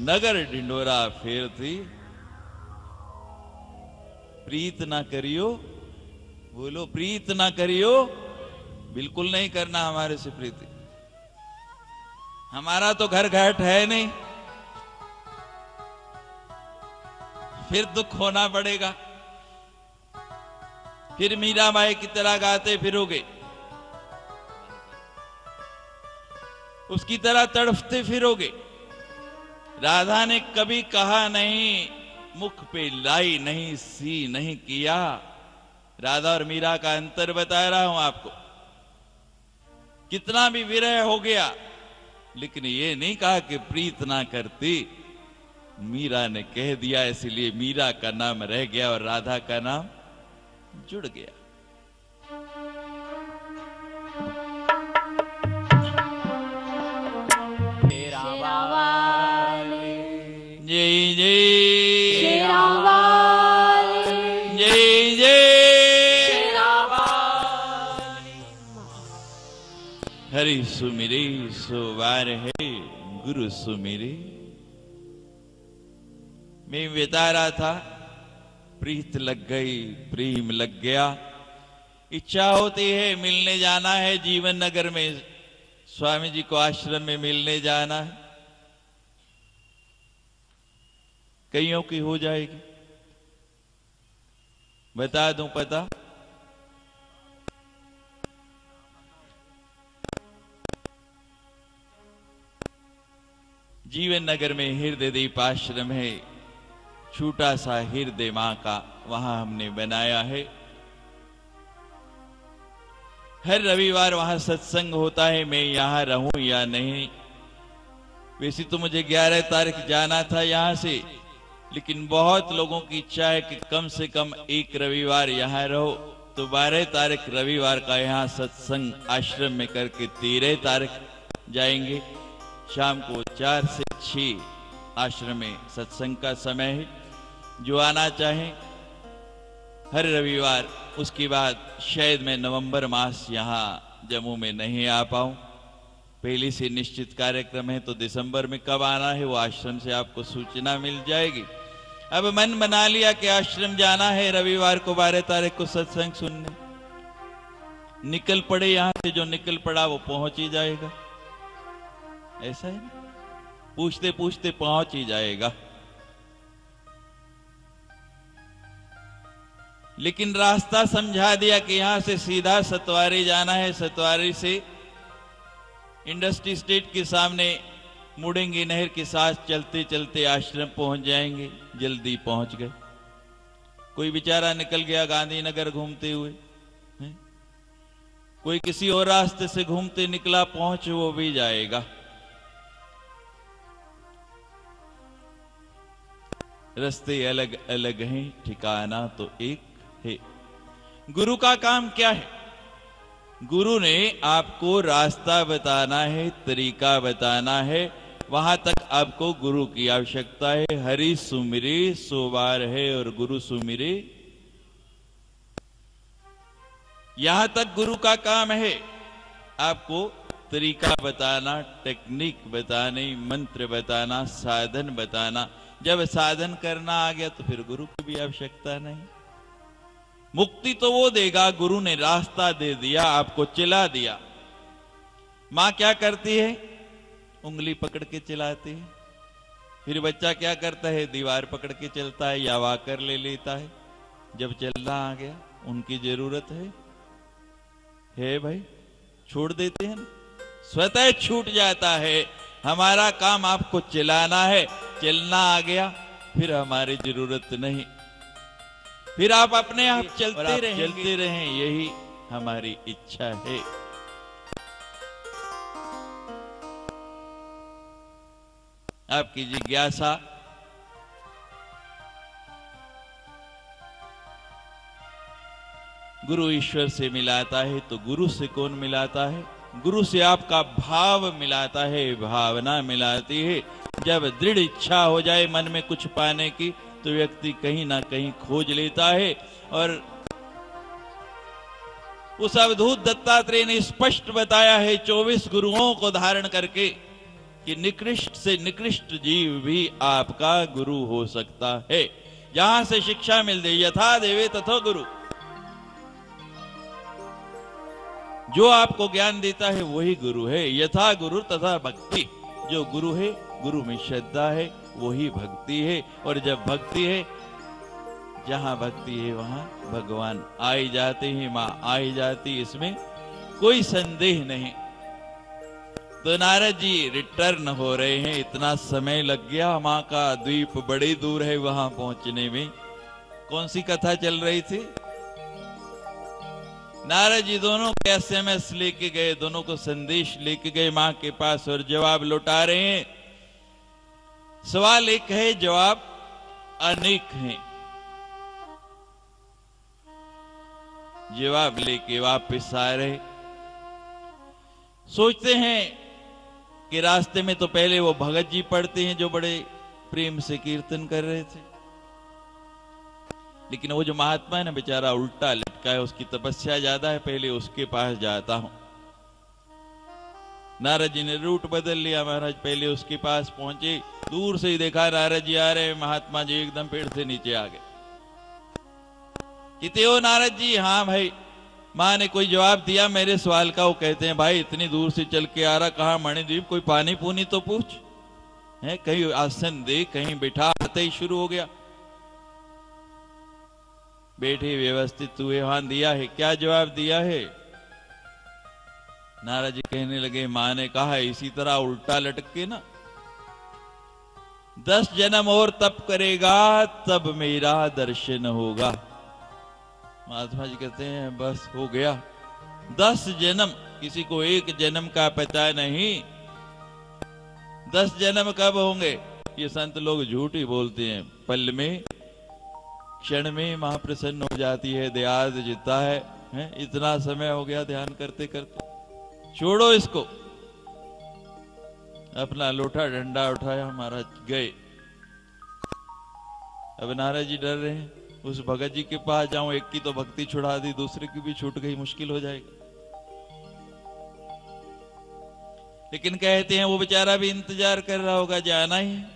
नगर ढिंडोरा फेरती। प्रीत ना करियो, बोलो प्रीत ना करियो। बिल्कुल नहीं करना हमारे से प्रीति। हमारा तो घर घाट है नहीं, फिर दुख होना पड़ेगा। फिर मीराबाई की तरह गाते फिरोगे, उसकी तरह तड़फते फिरोगे। राधा ने कभी कहा नहीं, मुख पे लाई नहीं, सी नहीं किया। राधा और मीरा का अंतर बता रहा हूं आपको। कितना भी विरह हो गया, लेकिन ये नहीं कहा कि प्रीत ना करती। मीरा ने कह दिया, इसलिए मीरा का नाम रह गया और राधा का नाम जुड़ गया। जय जय जय जय हरि सुमिरे सो बार है गुरु सुमिरे। मैं बता रहा था, प्रीत लग गई, प्रेम लग गया। इच्छा होती है मिलने जाना है, जीवन नगर में स्वामी जी को आश्रम में मिलने जाना है। कईयों की हो जाएगी, बता दूं पता? जीवन नगर में हृदय दीप आश्रम है, छोटा सा हृदय मां का, वहां हमने बनाया है। हर रविवार वहां सत्संग होता है। मैं यहां रहूं या नहीं, वैसे तो मुझे 11 तारीख जाना था यहां से, लेकिन बहुत लोगों की इच्छा है कि कम से कम एक रविवार यहां रहो। तो 12 तारीख रविवार का यहां सत्संग आश्रम में करके 13 तारीख जाएंगे। शाम को 4 से 6 आश्रम में सत्संग का समय है। जो आना चाहें हर रविवार। उसके बाद शायद मैं नवंबर मास यहाँ जम्मू में नहीं आ पाऊं, पहले से निश्चित कार्यक्रम है। तो दिसंबर में कब आना है वो आश्रम से आपको सूचना मिल जाएगी। अब मन बना लिया कि आश्रम जाना है रविवार को 12 तारीख को सत्संग सुनने। निकल पड़े यहां से, जो निकल पड़ा वो पहुंच ही जाएगा। ऐसा है ना, पूछते पूछते पहुंच ही जाएगा। लेकिन रास्ता समझा दिया कि यहां से सीधा सतवारी जाना है, सतवारी से इंडस्ट्री स्टेट के सामने मुड़ेंगे, नहर के साथ चलते चलते आश्रम पहुंच जाएंगे। जल्दी पहुंच गए। कोई बेचारा निकल गया गांधीनगर घूमते हुए, कोई किसी और रास्ते से घूमते निकला, पहुंच वो भी जाएगा। रास्ते अलग अलग हैं, ठिकाना तो एक है। गुरु का काम क्या है? गुरु ने आपको रास्ता बताना है, तरीका बताना है। वहां तक आपको गुरु की आवश्यकता है। हरि सुमिरे सो बार है और गुरु सुमिरे, यहां तक गुरु का काम है। आपको तरीका बताना, टेक्निक बतानी, मंत्र बताना, साधन बताना। जब साधन करना आ गया तो फिर गुरु की भी आवश्यकता नहीं। मुक्ति तो वो देगा, गुरु ने रास्ता दे दिया, आपको चिल्ला दिया। मां क्या करती है? उंगली पकड़ के चिल्लाती है। फिर बच्चा क्या करता है? दीवार पकड़ के चलता है या वाकर ले लेता है। जब चलना आ गया, उनकी जरूरत है भाई, छोड़ देते हैं ना, स्वतः छूट जाता है। हमारा काम आपको चिल्लाना है, चलना आ गया फिर हमारी जरूरत नहीं, फिर आप अपने आप चलते रहें, यही हमारी इच्छा है। आपकी जिज्ञासा गुरु ईश्वर से मिलाता है, तो गुरु से कौन मिलाता है? गुरु से आपका भाव मिलाता है, भावना मिलाती है। जब दृढ़ इच्छा हो जाए मन में कुछ पाने की, तो व्यक्ति कहीं ना कहीं खोज लेता है। और उस अवधूत दत्तात्रेय ने स्पष्ट बताया है 24 गुरुओं को धारण करके कि निकृष्ट से निकृष्ट जीव भी आपका गुरु हो सकता है। जहां से शिक्षा मिल दे, यथा देवे तथा गुरु, जो आपको ज्ञान देता है वही गुरु है। यथा गुरु तथा भक्ति, जो गुरु है, गुरु में श्रद्धा है, वही भक्ति है। और जब भक्ति है, जहां भक्ति है वहां भगवान आई जाते हैं, मां आई जाती, इसमें कोई संदेह नहीं। तो नारद जी रिटर्न हो रहे हैं, इतना समय लग गया, मां का द्वीप बड़ी दूर है, वहां पहुंचने में। कौन सी कथा चल रही थी? नारद जी दोनों को SMS लेके गए, दोनों को संदेश लेके गए मां के पास, और जवाब लौटा रहे हैं। सवाल एक है, जवाब अनेक हैं। जवाब लेके वापस आ रहे, सोचते हैं कि रास्ते में तो पहले वो भगत जी पढ़ते हैं जो बड़े प्रेम से कीर्तन कर रहे थे, लेकिन वो जो महात्मा है ना, बेचारा उल्टा लटका है, उसकी तपस्या ज्यादा है, पहले उसके पास जाता हूं। नारद जी ने रूट बदल लिया, महाराज पहले उसके पास पहुंचे, दूर से ही देखा नारद जी आ रहे, महात्मा जी एकदम पेड़ से नीचे आ गए। किते हो नारद जी? हाँ भाई। मां ने कोई जवाब दिया मेरे सवाल का? वो कहते हैं भाई इतनी दूर से चल के आ रहा, कहां मणिद्वीप, कोई पानी पूनी तो पूछ है, कहीं आसन दे, कहीं बिठा। आते ही शुरू हो गया, बैठे व्यवस्थित हुए, वहां दिया है। क्या जवाब दिया है? नारद जी कहने लगे, मां ने कहा इसी तरह उल्टा लटक के ना 10 जन्म और तप करेगा तब मेरा दर्शन होगा। महात्मा जी कहते हैं बस हो गया, 10 जन्म, किसी को एक जन्म का पता नहीं, 10 जन्म कब होंगे? ये संत लोग झूठ ही बोलते हैं। पल में, क्षण में मां प्रसन्न हो जाती है, दयाद जिता है, इतना समय हो गया ध्यान करते करते, छोड़ो इसको। अपना लोटा डंडा उठाया, महाराज गए। अब नारद जी डर रहे हैं, उस भगत जी के पास जाऊं, एक की तो भक्ति छुड़ा दी, दूसरे की भी छूट गई, मुश्किल हो जाएगी। लेकिन कहते हैं वो बेचारा भी इंतजार कर रहा होगा, जाना ही है,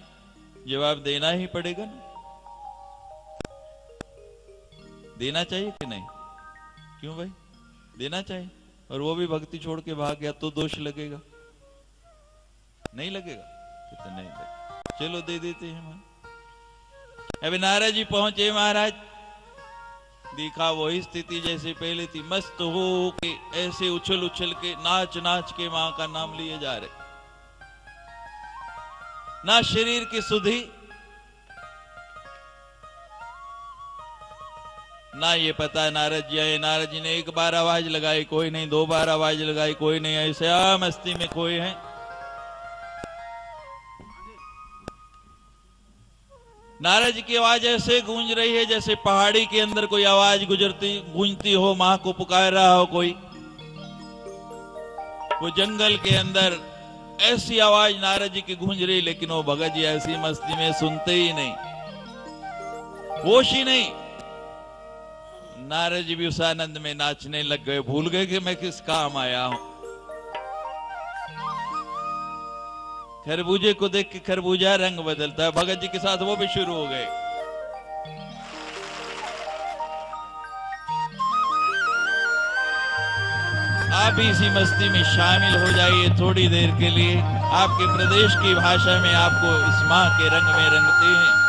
जवाब देना ही पड़ेगा ना। देना चाहिए कि नहीं? क्यों भाई? देना चाहिए। और वो भी भक्ति छोड़ के भाग गया तो दोष लगेगा? नहीं लगेगा? तो नहीं लगेगा, चलो दे देते हैं। अभी नारद जी पहुंचे, महाराज देखा वही स्थिति जैसे पहले थी, मस्त हो के ऐसे उछल उछल के नाच नाच के मां का नाम लिए जा रहे, ना शरीर की सुधि, ना ये पता नारद जी आए। नारद जी ने एक बार आवाज लगाई, कोई नहीं, दो बार आवाज लगाई, कोई नहीं, ऐसे मस्ती में कोई है। नारद जी की आवाज ऐसे गूंज रही है जैसे पहाड़ी के अंदर कोई आवाज गूंजती हो, मां को पुकार रहा हो कोई। वो जंगल के अंदर ऐसी आवाज नारद जी की गूंज रही, लेकिन वो भगत जी ऐसी मस्ती में सुनते ही नहीं, होश ही नहीं। नारद जी भी उस आनंद में नाचने लग गए, भूल गए कि मैं किस काम आया हूं। खरबूजे को देख के खरबूजा रंग बदलता है, भगत जी के साथ वो भी शुरू हो गए। आप भी इसी मस्ती में शामिल हो जाइए थोड़ी देर के लिए। आपके प्रदेश की भाषा में आपको इस मां के रंग में रंगते हैं।